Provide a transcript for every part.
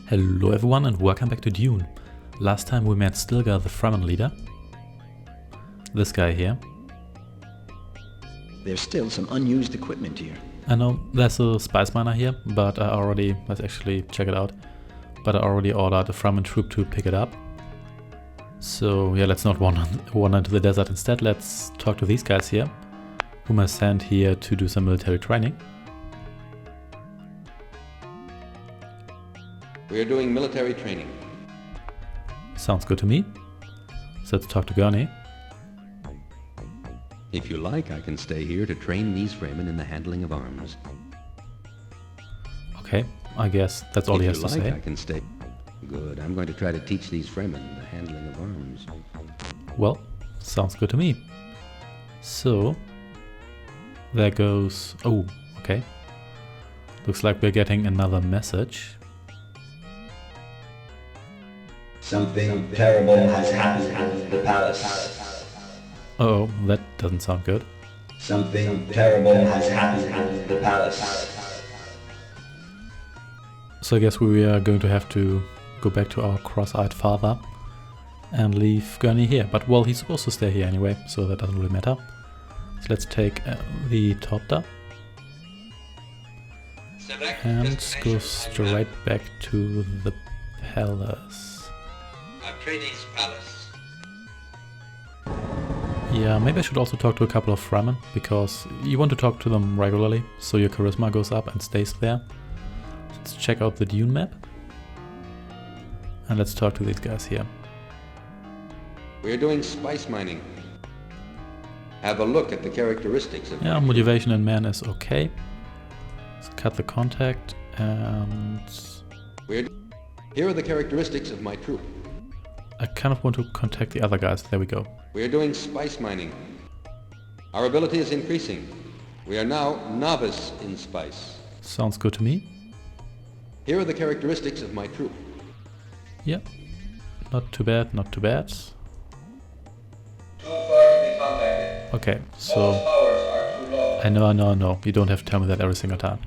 Hello everyone and welcome back to Dune. Last time we met Stilgar, the Fremen leader. This guy here. There's still some unused equipment here. I know there's a spice miner here, but let's actually check it out. But I already ordered a Fremen troop to pick it up. So yeah, let's not wander into the desert. Instead, let's talk to these guys here, whom I sent here to do some military training. We are doing military training. Sounds good to me. So let's talk to Gurney. If you like, I can stay here to train these Fremen in the handling of arms. Okay, I guess that's all he has to say. If you like, I can stay. Good, I'm going to try to teach these Fremen the handling of arms. Well, sounds good to me. So, there goes... Oh, okay. Looks like we're getting another message. Something terrible has happened at the palace. Uh-oh, that doesn't sound good. Something terrible has happened at the palace. So I guess we are going to have to go back to our cross-eyed father and leave Gurney here. But well, he's supposed to stay here anyway, so that doesn't really matter. So let's take the Topter and go straight back to the palace. Atreides Palace. Yeah, maybe I should also talk to a couple of Fremen, because you want to talk to them regularly, so your charisma goes up and stays there. Let's check out the Dune map. And let's talk to these guys here. We are doing spice mining. Have a look at the characteristics of... Yeah, motivation in man is okay. Let's cut the contact and... Here are the characteristics of my troop. I kind of want to contact the other guys. There we go. We are doing spice mining. Our ability is increasing. We are now novice in spice. Sounds good to me. Here are the characteristics of my troop. Yeah. Not too bad, not too bad. Too far to be contacted. Okay, All so... powers are too low. I know. You don't have to tell me that every single time.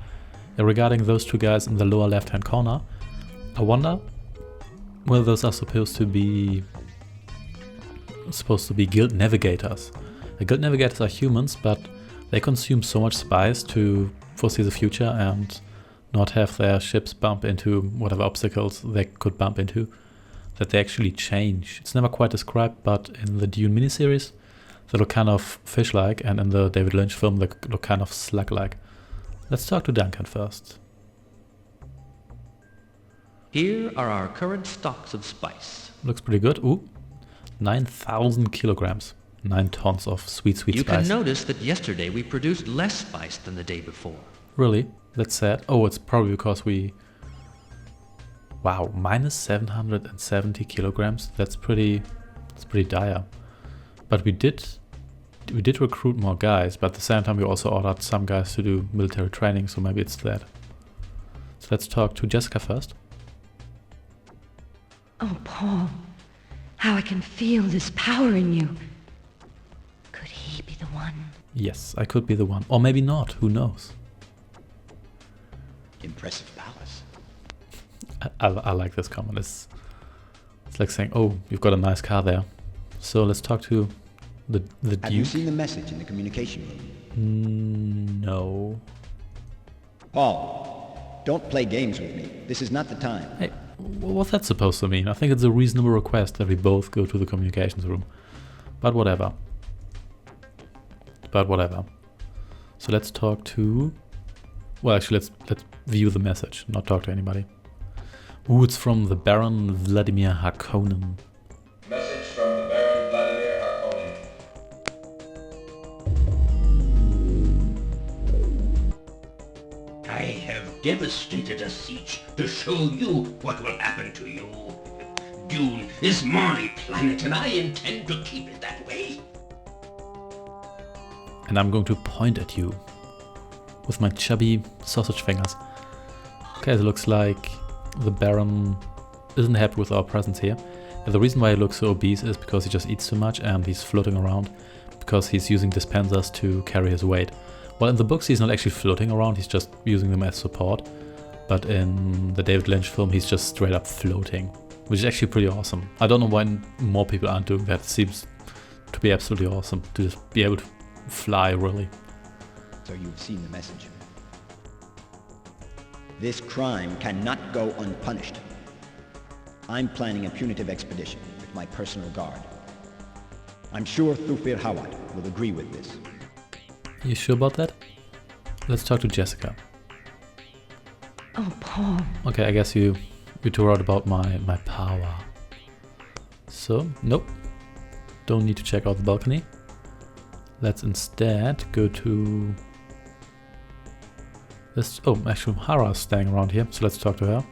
Regarding those two guys in the lower left-hand corner, I wonder whether those are supposed to be guild navigators. The guild navigators are humans, but they consume so much spice to foresee the future and not have their ships bump into whatever obstacles they could bump into, that they actually change. It's never quite described, but in the Dune miniseries they look kind of fish-like, and in the David Lynch film they look kind of slug-like. Let's talk to Duncan first. Here are our current stocks of spice. Looks pretty good. Ooh, 9,000 kilograms. 9 tons of sweet spice. You can notice that yesterday we produced less spice than the day before. Really? That's sad. Oh, it's probably because we... Wow, minus 770 kilograms. That's pretty dire. But we did recruit more guys, but at the same time we also ordered some guys to do military training, so maybe it's that. So let's talk to Jessica first. Oh, Paul, how I can feel this power in you. Could he be the one? Yes, I could be the one. Or maybe not, who knows? Impressive palace. I like this comment. It's like saying, oh, you've got a nice car there. So let's talk to the Duke. Have you seen the message in the communication room? No. Paul, don't play games with me. This is not the time. Hey, what's that supposed to mean? I think it's a reasonable request that we both go to the communications room. But whatever. So let's talk to... Well, actually, let's view the message, not talk to anybody. Ooh, it's from the Baron Vladimir Harkonnen. Message from the Baron Vladimir Harkonnen. I have devastated a siege to show you what will happen to you. Dune is my planet and I intend to keep it that way. And I'm going to point at you with my chubby sausage fingers. Okay, it looks like the Baron isn't happy with our presence here. And the reason why he looks so obese is because he just eats too much and he's floating around because he's using dispensers to carry his weight. Well, in the books he's not actually floating around, he's just using them as support. but in the David Lynch film he's just straight up floating, which is actually pretty awesome. I don't know why more people aren't doing that. It seems to be absolutely awesome to just be able to fly, really. So you've seen the message. This crime cannot go unpunished. I'm planning a punitive expedition with my personal guard. I'm sure Thufir Hawat will agree with this. You sure about that? Let's talk to Jessica. Oh, Paul. Okay, I guess you two wrote about my power. So, nope. Don't need to check out the balcony. Let's instead go to this. Oh, actually, Hara's staying around here, so let's talk to her.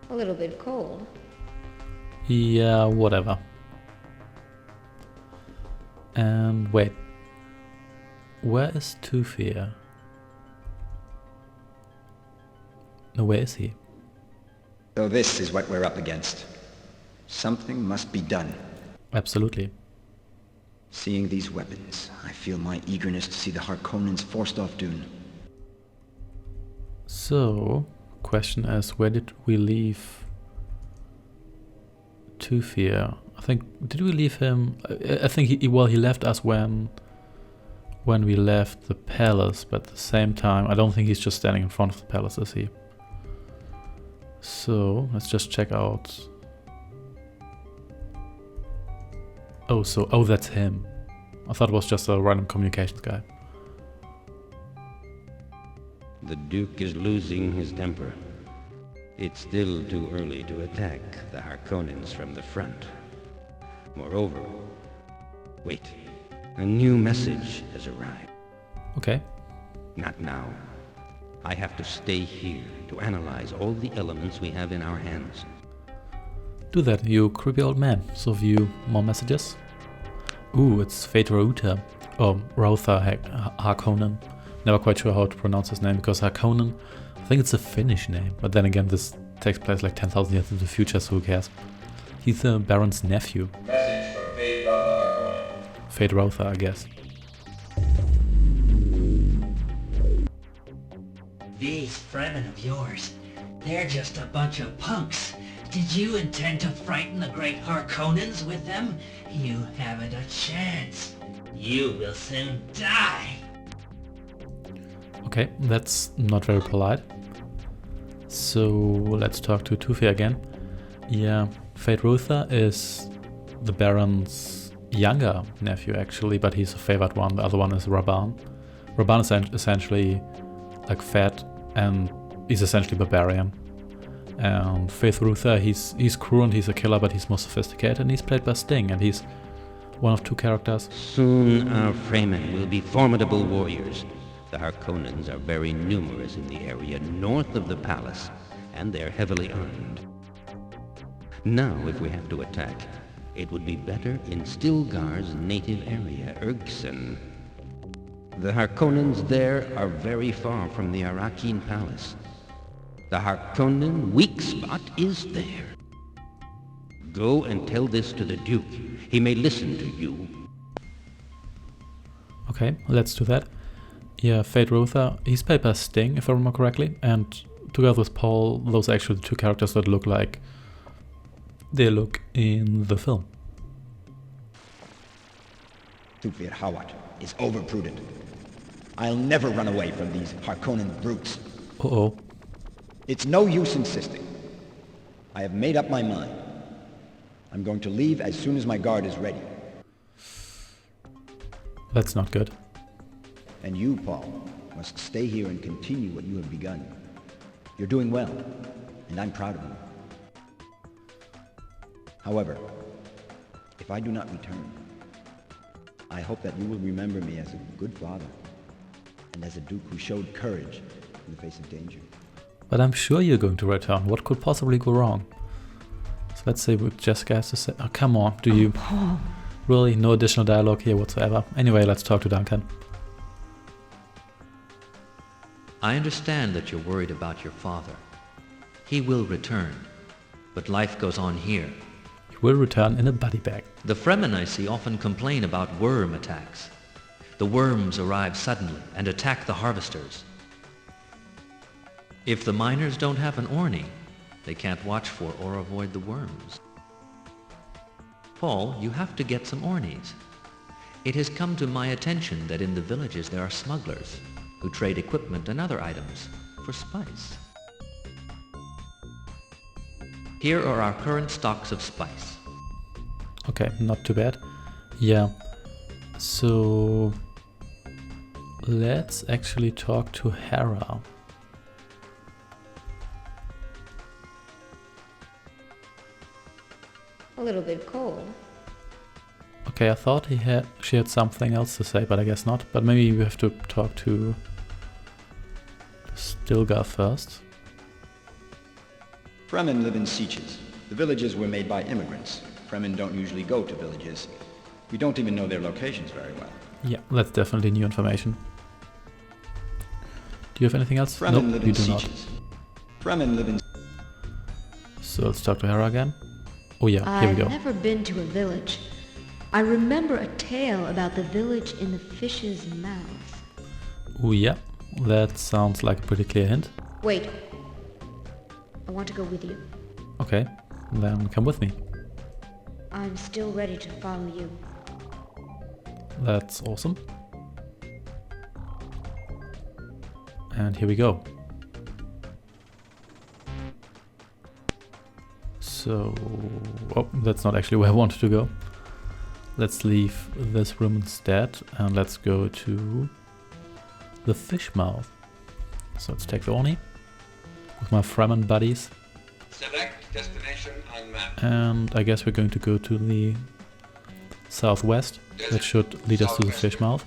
A little bit cold. Yeah, whatever. And wait. Where is Thufir? No, where is he? So this is what we're up against. Something must be done. Absolutely. Seeing these weapons, I feel my eagerness to see the Harkonnens forced off Dune. So, question is, where did we leave Thufir? I think, did we leave him? I think he left us when we left the palace, but at the same time, I don't think he's just standing in front of the palace, is he? So, let's just check out. Oh, that's him. I thought it was just a random communications guy. The Duke is losing his temper. It's still too early to attack the Harkonnens from the front. Moreover, wait, a new message has arrived. Okay. Not now. I have to stay here to analyze all the elements we have in our hands. Do that, you creepy old man. So view more messages. Ooh, it's Fate Rauta. Or Rotha Harkonnen. Never quite sure how to pronounce his name, because Harkonnen, I think it's a Finnish name. But then again, this takes place like 10,000 years into the future, so who cares? He's the Baron's nephew. Message from Fate Harkonnen. Fate Rotha, I guess. These Fremen of yours, they're just a bunch of punks. Did you intend to frighten the great Harkonnens with them? You haven't a chance. You will soon die. Okay, that's not very polite. So let's talk to Thufir again. Yeah, Fate Ruther is the Baron's younger nephew actually, but he's a favored one. The other one is Raban. Raban is essentially like fat, and he's essentially barbarian. And Faith Ruther, he's cruel, he's a killer, but he's more sophisticated, and he's played by Sting, and he's one of two characters. Soon our Fremen will be formidable warriors. The Harkonnens are very numerous in the area north of the palace, and they're heavily armed. Now, if we have to attack, it would be better in Stilgar's native area, Ergson. The Harkonnens there are very far from the Arakin palace. The Harkonnen weak spot is there. Go and tell this to the Duke. He may listen to you. Okay, let's do that. Yeah, Fate Ruther, he's played by Sting, if I remember correctly, and together with Paul, those are actually the two characters that look like they look in the film. Thufir Hawat is overprudent. I'll never run away from these Harkonnen brutes. Uh-oh. It's no use insisting. I have made up my mind. I'm going to leave as soon as my guard is ready. That's not good. And you, Paul, must stay here and continue what you have begun. You're doing well, and I'm proud of you. However, if I do not return, I hope that you will remember me as a good father, and as a duke who showed courage in the face of danger. But I'm sure you're going to return. What could possibly go wrong? So let's see what Jessica has to say. Oh, come on, do you? Paul. Really, no additional dialogue here whatsoever. Anyway, let's talk to Duncan. I understand that you're worried about your father. He will return, but life goes on here. He will return in a buddy bag. The Fremen I see often complain about worm attacks. The worms arrive suddenly and attack the harvesters. If the miners don't have an Orni, they can't watch for or avoid the worms. Paul, you have to get some Ornis. It has come to my attention that in the villages there are smugglers who trade equipment and other items for spice. Here are our current stocks of spice. Okay, not too bad. Yeah, so let's actually talk to Hera. A little bit cold. Okay, I thought she had something else to say, but I guess not. But maybe we have to talk to Stilgar first. Fremen live in sieges. The villages were made by immigrants. Fremen don't usually go to villages. We don't even know their locations very well. Yeah, that's definitely new information. Do you have anything else? Fremen Nope, live you in do not. sieges. Fremen live in... So let's talk to Hera again. Oh yeah, here we go. I've never been to a village. I remember a tale about the village in the fish's mouth. Oh yeah, that sounds like a pretty clear hint. Wait. I want to go with you. Okay, then come with me. I'm still ready to follow you. That's awesome. And here we go. So, oh, that's not actually where I wanted to go. Let's leave this room instead and let's go to the fish mouth. So let's take the Orni with my Fremen buddies. Select destination on map. And I guess we're going to go to the southwest. That should lead us to the fish mouth.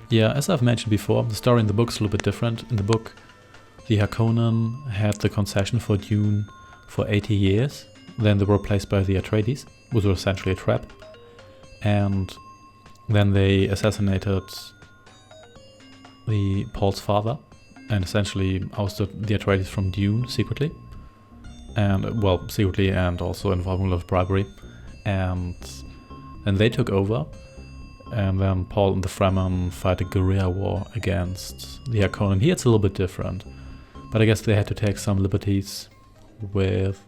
Yeah, as I've mentioned before, the story in the book is a little bit different. In the book, the Harkonnen had the concession for Dune for 80 years. Then they were replaced by the Atreides, which was essentially a trap. And then they assassinated Paul's father and essentially ousted the Atreides from Dune secretly. And, well, secretly and also involving a lot of bribery. And then they took over. And then Paul and the Fremen fight a guerrilla war against the Harkonnen. Here it's a little bit different. But I guess they had to take some liberties with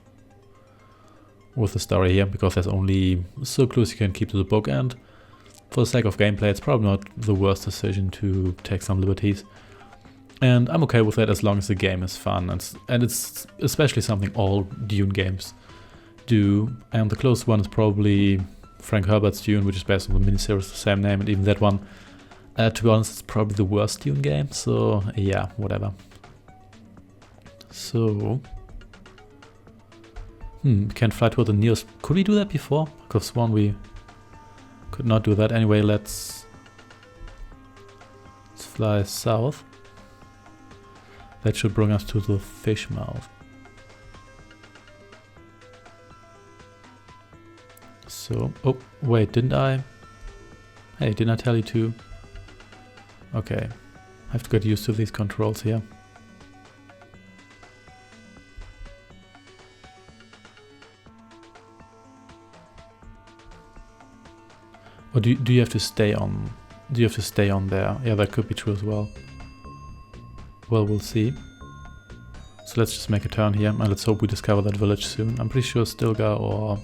the story here, because there's only so close you can keep to the book, and for the sake of gameplay it's probably not the worst decision to take some liberties. And I'm okay with that as long as the game is fun, and it's especially something all Dune games do. And the closest one is probably Frank Herbert's Dune, which is based on the miniseries of the same name, and even that one, to be honest, it's probably the worst Dune game, so yeah, whatever. So, we can fly toward the nearest. Could we do that before? Because sworn we could not do that. Anyway, let's fly south. That should bring us to the fish mouth. So, oh, wait, didn't I? Hey, didn't I tell you to? Okay, I have to get used to these controls here. Or do you have to stay on? Do you have to stay on there? Yeah, that could be true as well. Well, we'll see. So let's just make a turn here, and let's hope we discover that village soon. I'm pretty sure Stilgar or...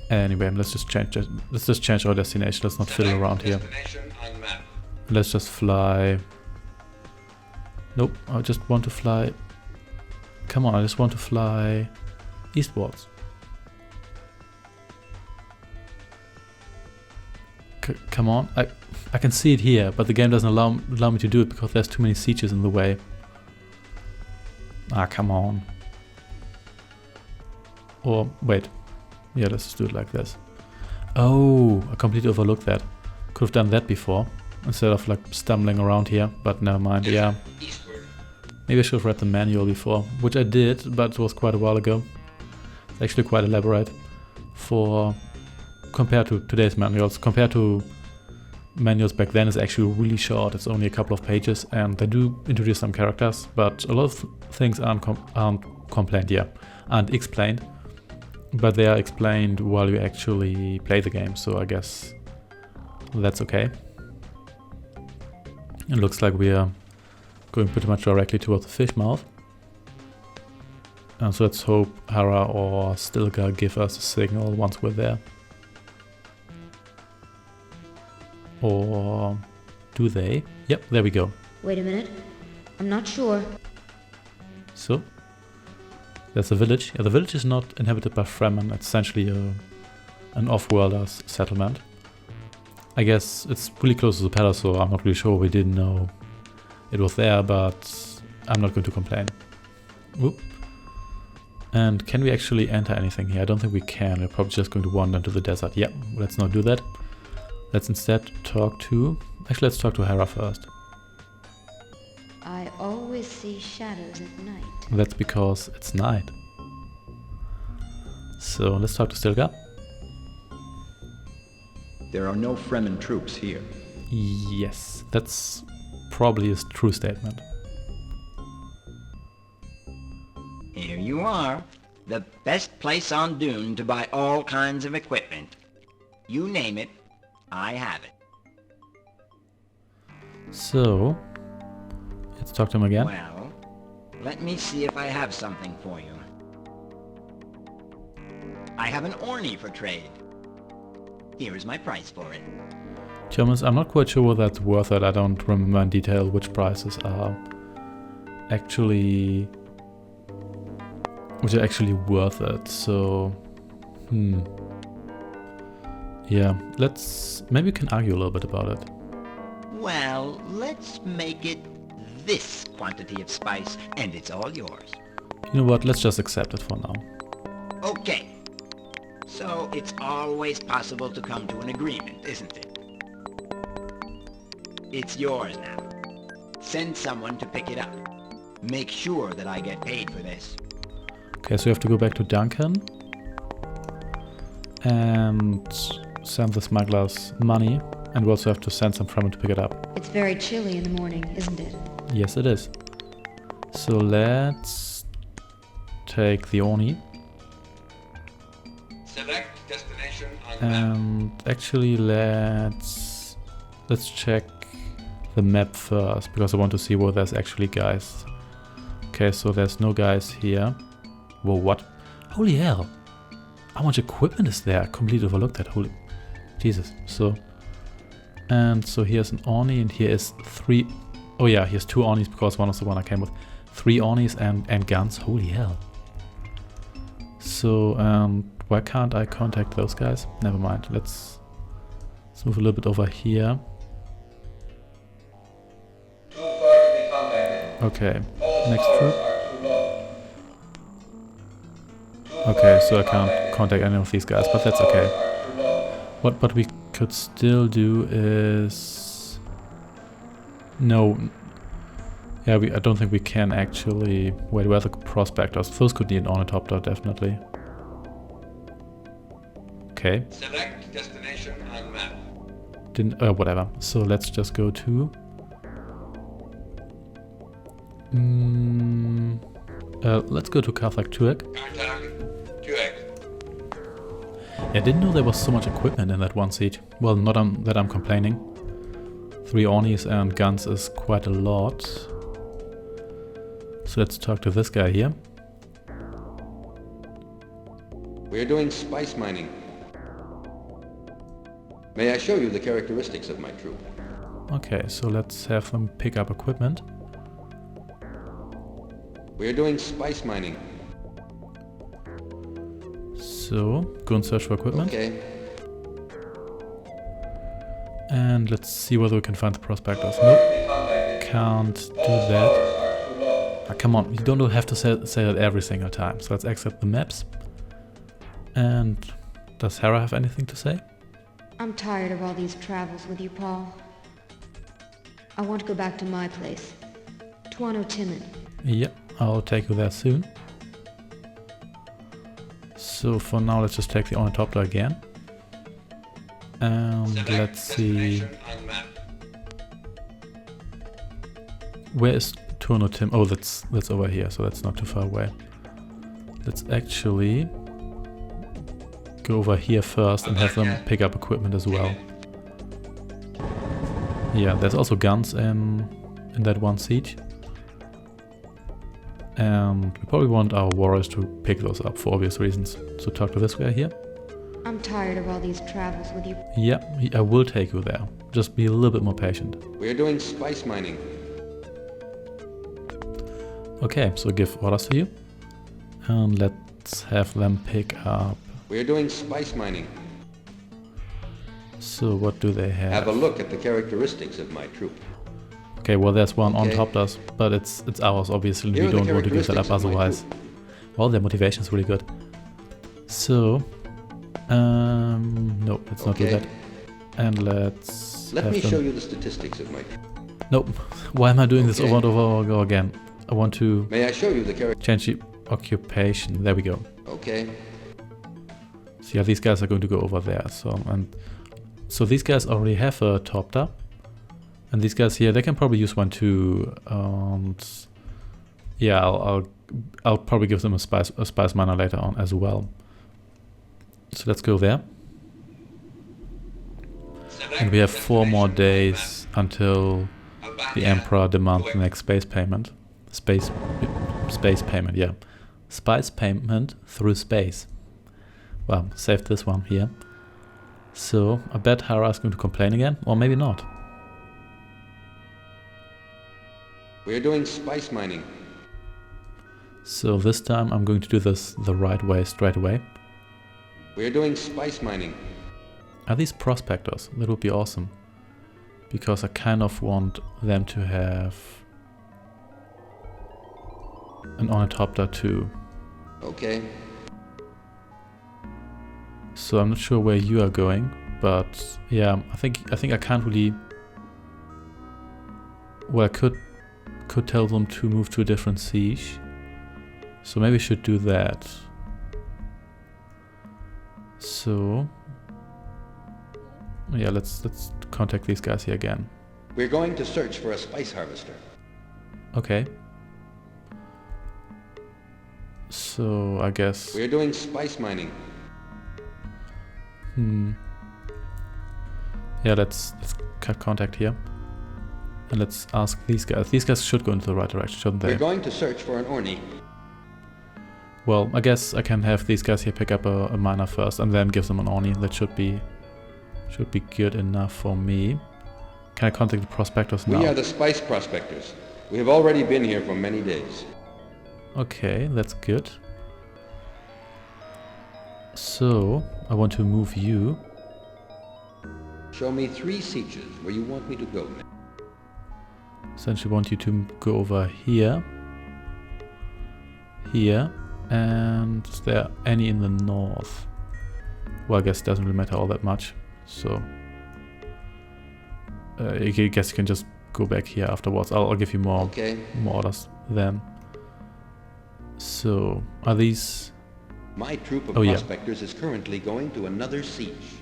Anyway, let's just change our destination. Let's not fiddle around here. Let's just fly. Nope, I just want to fly. Come on, I just want to fly eastwards. Come on, I can see it here, but the game doesn't allow me to do it because there's too many sieges in the way. Ah, come on. Or, wait. Yeah, let's just do it like this. Oh, I completely overlooked that. Could have done that before, instead of like stumbling around here, but never mind, yeah. Maybe I should have read the manual before, which I did, but it was quite a while ago. It's actually quite elaborate compared to today's manuals. Compared to manuals back then, it's actually really short. It's only a couple of pages, and they do introduce some characters, but a lot of things aren't explained. But they are explained while you actually play the game, so I guess that's okay. It looks like we are going pretty much directly towards the fish mouth. So let's hope Hera or Stilgar give us a signal once we're there. Or do they? Yep, there we go. Wait a minute. I'm not sure. So, there's a village. Yeah, the village is not inhabited by Fremen. It's essentially an off-worlder's settlement. I guess it's really close to the palace, so I'm not really sure. We didn't know it was there, but I'm not going to complain. Whoop. And can we actually enter anything here? I don't think we can. We're probably just going to wander into the desert. Yeah, let's not do that. Let's instead talk to... Actually, let's talk to Hera first. I always see shadows at night. That's because it's night. So let's talk to Stilgar. There are no Fremen troops here. Yes, that's probably a true statement. Here you are. The best place on Dune to buy all kinds of equipment. You name it, I have it. So, let's talk to him again. Well, let me see if I have something for you. I have an Orny for trade. Here is my price for it. Germans, I'm not quite sure whether that's worth it. I don't remember in detail which prices are actually worth it. So, yeah, maybe we can argue a little bit about it. Well, let's make it this quantity of spice, and it's all yours. You know what? Let's just accept it for now. Okay. So it's always possible to come to an agreement, isn't it? It's yours now. Send someone to pick it up. Make sure that I get paid for this. Okay, so we have to go back to Duncan and send the smugglers money, and we also have to send some Fremen to pick it up. It's very chilly in the morning, isn't it? Yes, it is. So let's take the Orny. Select destination on And actually let's check the map first, because I want to see where there's actually guys. Okay, so there's no guys here. Whoa, what? Holy hell! How much equipment is there? I completely overlooked that. Holy Jesus. So here's an Orny, and here is 3. Oh yeah, here's 2 Ornys because one is the one I came with. 3 Ornys and guns. Holy hell. So why can't I contact those guys? Never mind. Let's move a little bit over here. Okay, next troop. Okay, so I can't contact any of these guys, but that's okay. What we could still do is... No. Yeah, I don't think we can actually... Wait, where are the prospectors? Those could need an ornithopter, definitely. Okay. Select destination on map. Whatever. So let's just go to... let's go to Karthak Tuek. I didn't know there was so much equipment in that one seat. Well, not that I'm complaining. 3 Ornys and guns is quite a lot. So let's talk to this guy here. We're doing spice mining. May I show you the characteristics of my troop? Okay, so let's have them pick up equipment. We're doing spice mining. So, go and search for equipment. Okay. And let's see whether we can find the prospectors. Nope, can't do that. Oh, come on, you don't have to say that every single time. So let's accept the maps. And does Hera have anything to say? I'm tired of all these travels with you, Paul. I want to go back to my place. Tuano Timon. Yep, I'll take you there soon. So for now, let's just take the ornithopter again. And let's see... Where is Tuano Tim? Oh, that's over here, so that's not too far away. Let's actually go over here first and have them pick up equipment as well. Yeah, there's also guns in that one siege. And we probably want our warriors to pick those up for obvious reasons. So talk to this guy here. I'm tired of all these travels with you. Yeah, I will take you there. Just be a little bit more patient. We are doing spice mining. Okay, so give orders to you. And let's have them pick up. We are doing spice mining. So what do they have? Have a look at the characteristics of my troop. Okay, well there's one on top does, but it's ours obviously. We don't want to give that up otherwise. Well, their motivation is really good. So, no, let's not do that. And let me show you the statistics of my troop. Nope. Why am I doing this over and over again? I want to. May I show you the change the occupation. There we go. Okay. So yeah, these guys are going to go over there. So these guys already have a Topter. And these guys here, they can probably use one too. Yeah, I'll probably give them a spice miner later on as well. So let's go there. And we have 4 more days until the Emperor demands the next space payment. Space payment, yeah. Spice payment through space. Well, save this one here. So I bet Hera is going to complain again, or maybe not. We are doing spice mining. So this time I'm going to do this the right way, straight away. We are doing spice mining. Are these prospectors? That would be awesome. Because I kind of want them to have an ornithopter too. Okay. So I'm not sure where you are going, but yeah, I think I can't really. Well, I could tell them to move to a different siege. So maybe I should do that. So yeah, let's contact these guys here again. We're going to search for a spice harvester. Okay. So I guess we're doing spice mining. Yeah, let's cut contact here. And let's ask these guys. These guys should go into the right direction, shouldn't they? We're going to search for an Orni. Well, I guess I can have these guys here pick up a miner first and then give them an Orni. That should be good enough for me. Can I contact the prospectors now? We are the spice prospectors. We have already been here for many days. Okay, that's good. So, I want to move you. Show me 3 sieges where you want me to go. Essentially want you to go over here. Here. And is there any in the north? Well, I guess it doesn't really matter all that much. So, I guess you can just go back here afterwards. I'll give you more orders then. So, are these... My troop of prospectors is currently going to another siege.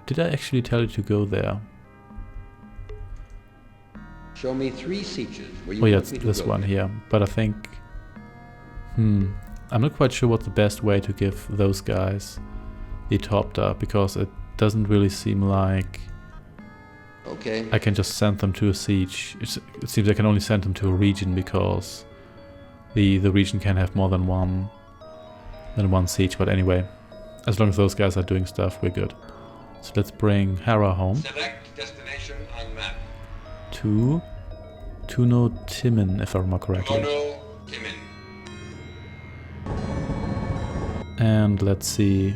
Did I actually tell you to go there? Show me 3 sieges where you want me to go. It's this one here. But I think... I'm not quite sure what's the best way to give those guys the Topter, because it doesn't really seem like I can just send them to a siege. It seems I can only send them to a region, because the region can have more than one siege. But anyway, as long as those guys are doing stuff, we're good. So let's bring Hera home. Select destination on map. To Tuno Timin, if I remember correctly. Tuno Timin. And let's see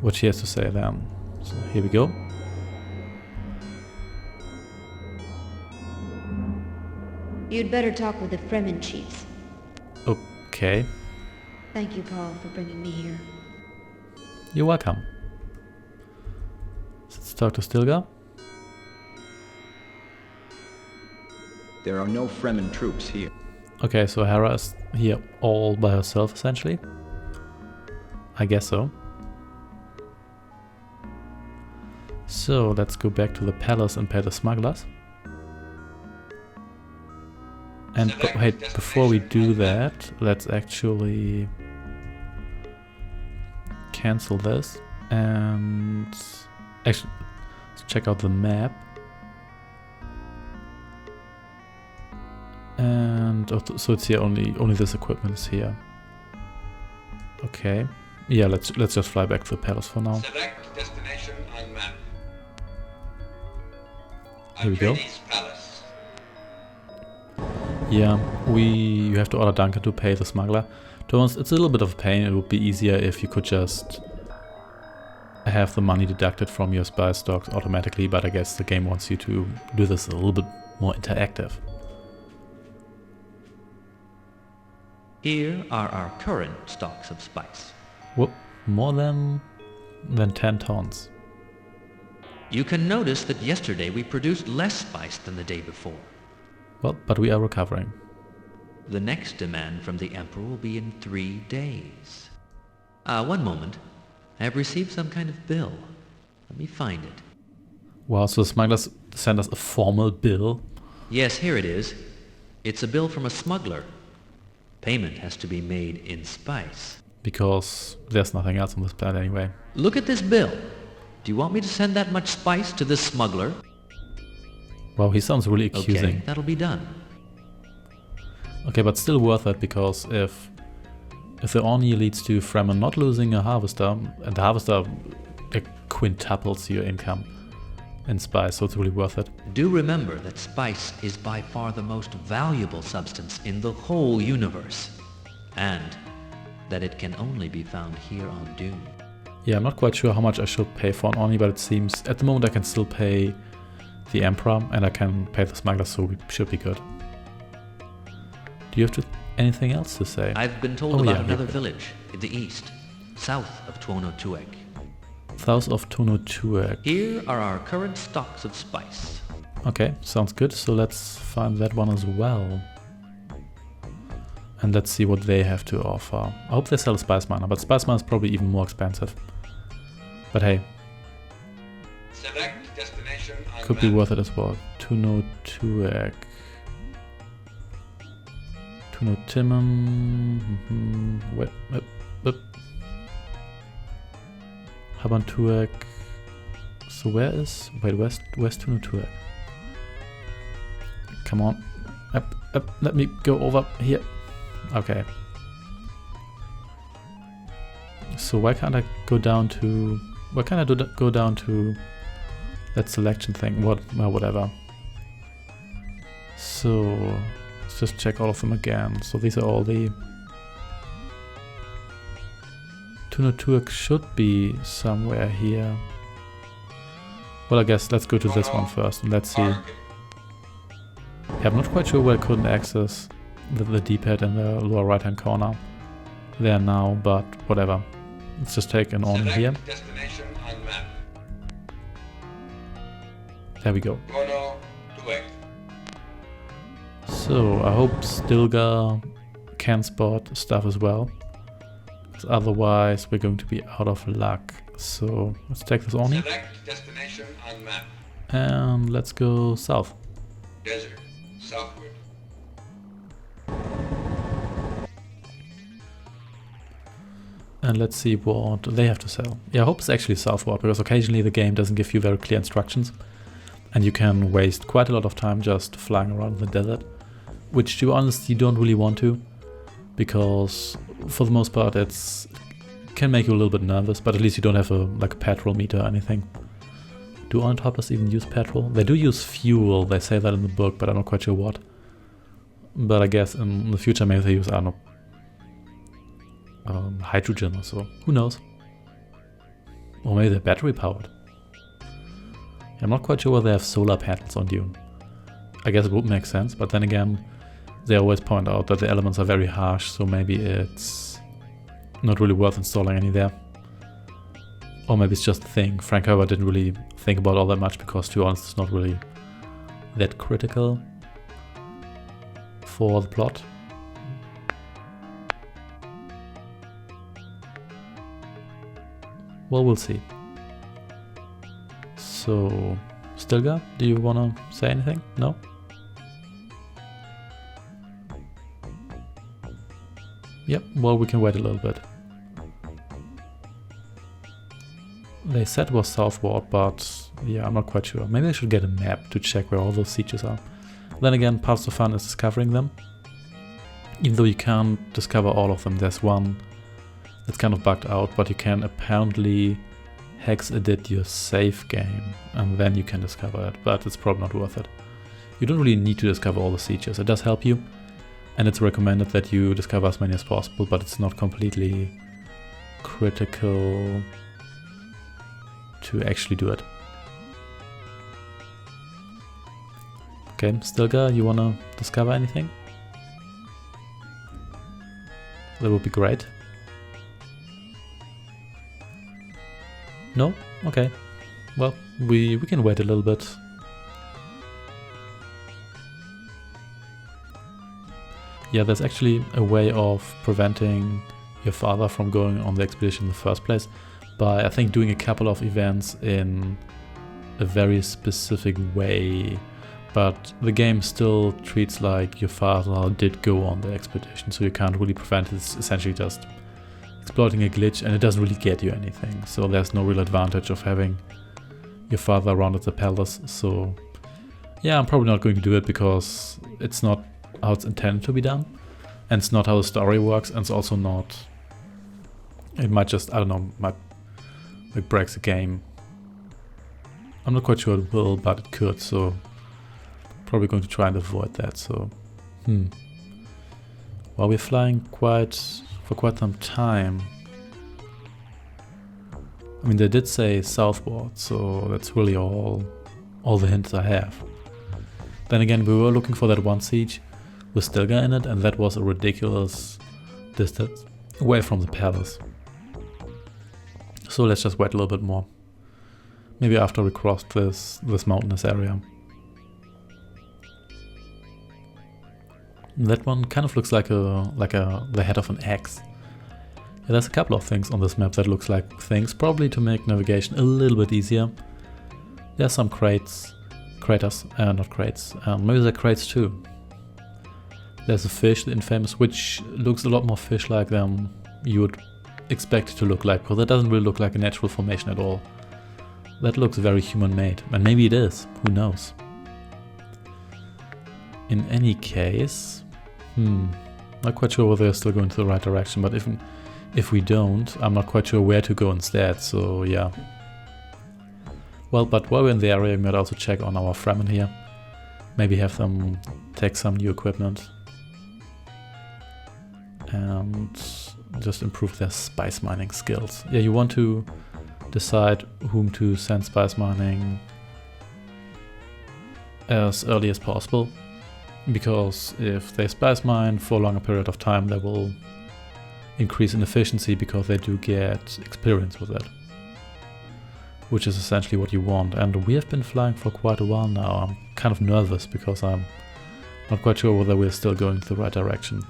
what she has to say then. So here we go. You'd better talk with the Fremen chiefs. Okay. Thank you, Paul, for bringing me here. You're welcome. Let's talk to Stilgar. There are no Fremen troops here. Okay, so Hera is here all by herself, essentially. I guess so. So, let's go back to the palace and pay the smugglers. And wait, before we do that, let's actually cancel this. And actually, Let's check out the map. And so it's here, only this equipment is here. Okay. Yeah, let's just fly back to the palace for now. Select destination on map. Here we go. Atreides Palace. Yeah, you have to order Duncan to pay the smuggler. To be honest, it's a little bit of a pain. It would be easier if you could just have the money deducted from your spy stocks automatically, but I guess the game wants you to do this a little bit more interactive. Here are our current stocks of spice. Whoop, more than 10 tons. You can notice that yesterday we produced less spice than the day before. Well, but we are recovering. The next demand from the Emperor will be in 3 days. One moment. I have received some kind of bill. Let me find it. Wow, so the smugglers send us a formal bill? Yes, here it is. It's a bill from a smuggler. Payment has to be made in spice. Because there's nothing else on this planet anyway. Look at this bill. Do you want me to send that much spice to this smuggler? Wow, he sounds really accusing. Okay, that'll be done. Okay, but still worth it, because if the Orni leads to Fremen not losing a harvester, and the harvester quintuples your income in spice, so it's really worth it. Do remember that spice is by far the most valuable substance in the whole universe, and that it can only be found here on Dune. Yeah, I'm not quite sure how much I should pay for an Orni, but it seems at the moment I can still pay the Emperor, and I can pay the smuggler, so we should be good. Do you have anything else to say? I've been told about another village in the east, south of Tuono-Tuek. South of Tuono-Tuek. Here are our current stocks of spice. Okay, sounds good. So let's find that one as well. And let's see what they have to offer. I hope they sell a spice miner, but spice miner is probably even more expensive. But hey, Select destination on could be worth it as well. Tuono-Tuek. Tuono-Timon. Haban-Tuek. So where is... Wait, where's Tuono-Tuek? Come on. Up, let me go over here. Okay. So why can't I go down to... Why can't I go down to that selection thing? Well, whatever. So let's just check all of them again. So these are all the... Tuono-Tuek should be somewhere here. Well, I guess let's go to this one first and let's see. Yeah, I'm not quite sure where I couldn't access the D-pad in the lower right hand corner there now, but whatever. Let's just take an on here. Destination on map. There we go. Tuono-Tuek. So I hope Stilgar can spot stuff as well. Otherwise we're going to be out of luck. So let's take this Orni. Select destination on map. And let's go south. Desert. Southward. And let's see what they have to sell. Yeah, I hope it's actually southward, because occasionally the game doesn't give you very clear instructions. And you can waste quite a lot of time just flying around in the desert. Which, to be honest, you don't really want to. Because for the most part it can make you a little bit nervous, but at least you don't have a petrol meter or anything. Do on-toppers even use petrol? They do use fuel, they say that in the book, but I'm not quite sure what. But I guess in the future maybe they use, I don't know, hydrogen or so. Who knows? Or maybe they're battery powered. I'm not quite sure whether they have solar panels on Dune. I guess it would make sense, but then again, they always point out that the elements are very harsh, so maybe it's not really worth installing any there. Or maybe it's just a thing. Frank Herbert didn't really think about all that much, because to be honest, it's not really that critical for the plot. Well, we'll see. So, Stilgar, do you want to say anything? No? Yep, well, we can wait a little bit. They said it was southward, but Yeah, I'm not quite sure. Maybe I should get a map to check where all those sieges are. Then again, part of the fun is discovering them. Even though you can't discover all of them, there's one that's kind of bugged out, but you can apparently hex edit your save game, and then you can discover it, but it's probably not worth it. You don't really need to discover all the sieges. It does help you, and it's recommended that you discover as many as possible, but it's not completely critical to actually do it. Okay, Stilgar, you wanna discover anything? That would be great. No? Okay. Well, we can wait a little bit. Yeah, there's actually a way of preventing your father from going on the expedition in the first place by, I think, doing a couple of events in a very specific way. But the game still treats like your father did go on the expedition, so you can't really prevent it. It's essentially just exploiting a glitch, and it doesn't really get you anything. So there's no real advantage of having your father around at the palace. So yeah, I'm probably not going to do it because it's not how it's intended to be done, and it's not how the story works, and it's also not... It might just, I don't know, might like breaks the game. I'm not quite sure it will, but it could, so probably going to try and avoid that. So well, we're flying for quite some time. I mean, they did say southward, so that's really all the hints I have. Then again, we were looking for that one siege with Stilgar in it, and that was a ridiculous distance away from the palace. So let's just wait a little bit more. Maybe after we crossed this mountainous area. That one kind of looks like the head of an axe. Yeah, there's a couple of things on this map that looks like things, probably to make navigation a little bit easier. There's some craters, not crates, maybe they're crates too. There's a fish, the infamous, which looks a lot more fish-like than you would expect it to look like, because that doesn't really look like a natural formation at all. That looks very human-made, and maybe it is, who knows. In any case, not quite sure whether they're still going to the right direction, but if we don't, I'm not quite sure where to go instead, so yeah. Well, but while we're in the area, we might also check on our Fremen here. Maybe have them take some new equipment. And just improve their spice mining skills. Yeah, you want to decide whom to send spice mining as early as possible. Because if they spice mine for a longer period of time, they will increase in efficiency because they do get experience with it. Which is essentially what you want. And we have been flying for quite a while now. I'm kind of nervous because I'm not quite sure whether we're still going the right direction.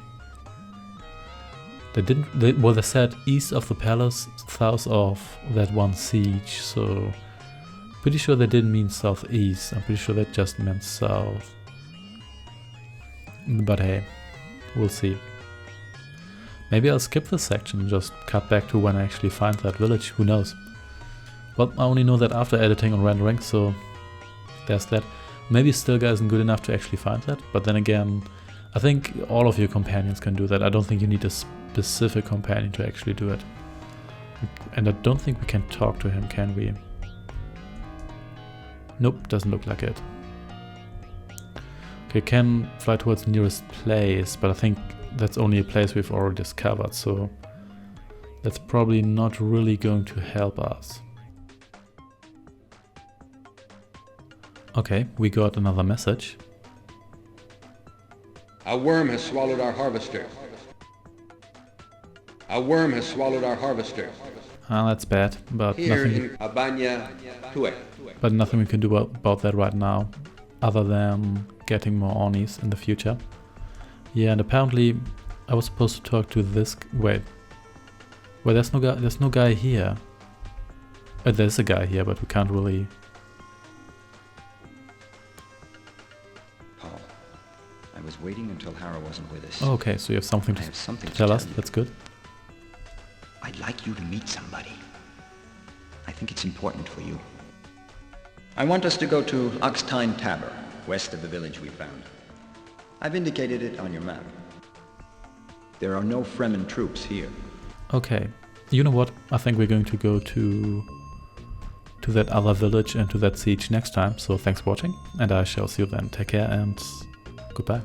They said east of the palace, south of that one siege, so pretty sure they didn't mean southeast. I'm pretty sure that just meant south. But hey, we'll see. Maybe I'll skip this section and just cut back to when I actually find that village, who knows. Well, I only know that after editing and rendering, so there's that. Maybe Stilgar isn't good enough to actually find that, but then again, I think all of your companions can do that. I don't think you need a specific companion to actually do it. And I don't think we can talk to him, can we? Nope, doesn't look like it. Okay, can fly towards nearest place, but I think that's only a place we've already discovered, so that's probably not really going to help us. Okay, we got another message. A worm has swallowed our harvester. A worm has swallowed our harvester. Ah, that's bad, but Here in Abanya Tuek. But nothing we can do about that right now, other than getting more Onis in the future. Yeah, and apparently I was supposed to talk to this... Wait, there's no guy here. There's a guy here, but we can't really... Paul, I was waiting until Hara wasn't with us. Okay, so you have something to tell us. That's good. I'd like you to meet somebody. I think it's important for you. I want us to go to Oxtine Tabor, west of the village we found. I've indicated it on your map. There are no Fremen troops here. Okay, you know what? I think we're going to go to that other village and to that siege next time. So thanks for watching, and I shall see you then. Take care and goodbye.